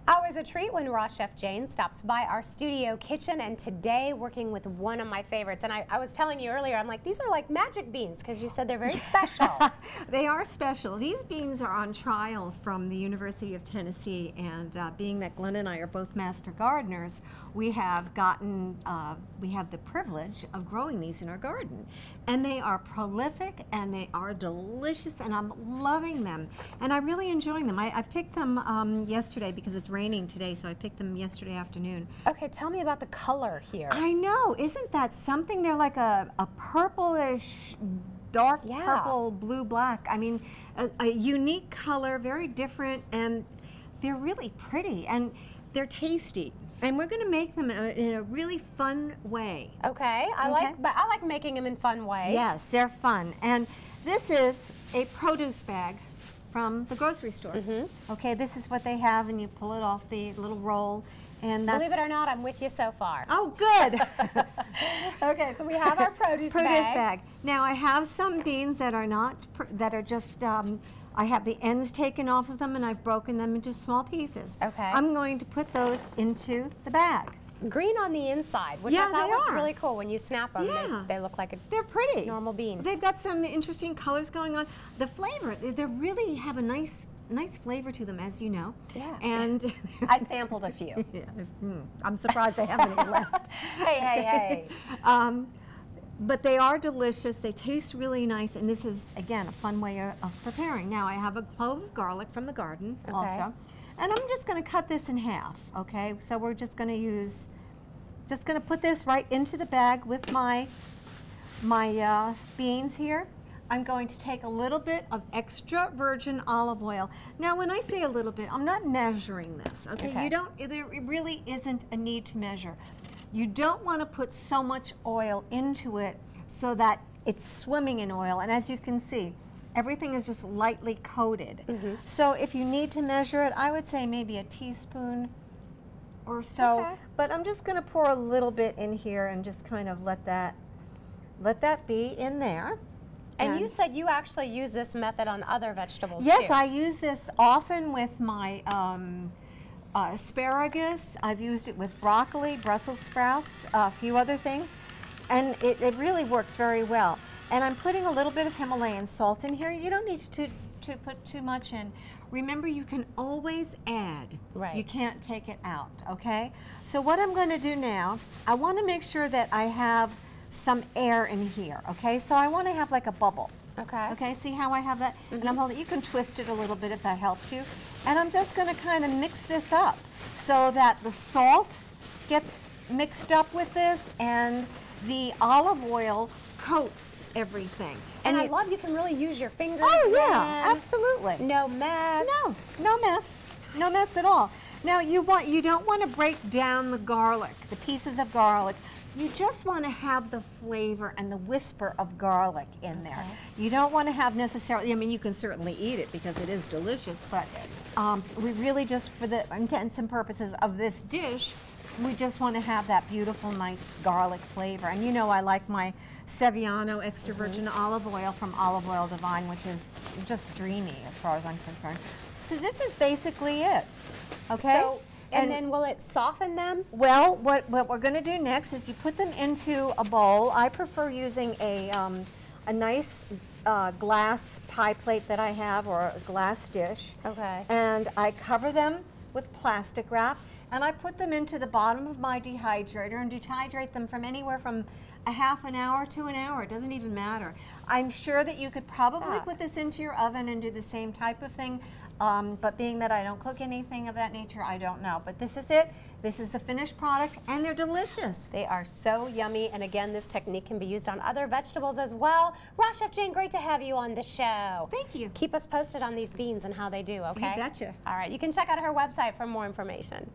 Always a treat when Raw Chef Jane stops by our studio kitchen, and today working with one of my favorites. And I was telling you earlier, I'm like, these are like magic beans because you said they're very special. They are special. These beans are on trial from the University of Tennessee, and being that Glenn and I are both master gardeners, we have the privilege of growing these in our garden. And they are prolific and they are delicious, and I'm loving them. And I'm really enjoying them. I picked them yesterday because it's raining today, so I picked them yesterday afternoon. Okay, tell me about the color here. I know, isn't that something? They're like a purplish, dark purple, blue, black. I mean, a unique color, very different, and they're really pretty, and they're tasty. And we're going to make them in a really fun way. Okay, I like making them in fun ways. Yes, they're fun. And this is a produce bag from the grocery store. Okay, this is what they have, and you pull it off the little roll. And that's, believe it or not, I'm with you so far. Oh, good. Okay, so we have our produce bag. Now I have some beans that are not, that are just, I have the ends taken off of them, and I've broken them into small pieces. Okay. I'm going to put those into the bag. Green on the inside, which I thought was really cool. When you snap them, they look like they're pretty. Normal bean. They've got some interesting colors going on. The flavor, they really have a nice flavor to them, as you know. Yeah. And I sampled a few. Yeah. I'm surprised I have any left. Hey. But they are delicious. They taste really nice, and this is, again, a fun way of preparing. Now I have a clove of garlic from the garden also. And I'm just going to cut this in half, okay? So we're just going to put this right into the bag with my beans here. I'm going to take a little bit of extra virgin olive oil. Now, when I say a little bit, I'm not measuring this, okay? There really isn't a need to measure. You don't want to put so much oil into it so that it's swimming in oil. And as you can see, everything is just lightly coated. So if you need to measure it, I would say maybe a teaspoon or so. But I'm just going to pour a little bit in here and just kind of let that be in there. And you said you actually use this method on other vegetables too. Yes, I use this often with my asparagus. I've used it with broccoli, Brussels sprouts, a few other things, and it really works very well. And I'm putting a little bit of Himalayan salt in here. You don't need to put too much in. Remember, you can always add. Right. You can't take it out, okay? So what I'm going to do now, I want to make sure that I have some air in here, okay? So I want to have like a bubble. Okay, see how I have that? And I'm holding, you can twist it a little bit if that helps you. And I'm just going to kind of mix this up so that the salt gets mixed up with this and the olive oil coats everything. And I love you can really use your fingers. Oh yeah, absolutely. No mess. No mess. No mess at all. Now you don't want to break down the garlic, the pieces of garlic. You just want to have the flavor and the whisper of garlic in there. You don't want to have necessarily, I mean, you can certainly eat it because it is delicious, but we really just, for the intents and purposes of this dish, we just want to have that beautiful, nice garlic flavor. And you know I like my Sevillano extra virgin olive oil from Olive Oil Divine, which is just dreamy as far as I'm concerned. So this is basically it, okay? So, and then will it soften them? Well, what we're going to do next is you put them into a bowl. I prefer using a nice glass pie plate that I have, or a glass dish. Okay. And I cover them with plastic wrap, and I put them into the bottom of my dehydrator and dehydrate them from anywhere from a half an hour to an hour. It doesn't even matter. I'm sure that you could probably put this into your oven and do the same type of thing. But being that I don't cook anything of that nature, I don't know. But this is it. This is the finished product, and they're delicious. They are so yummy, and again, this technique can be used on other vegetables as well. Raw Chef Jane, great to have you on the show. Thank you. Keep us posted on these beans and how they do, okay? You betcha. All right, you can check out her website for more information.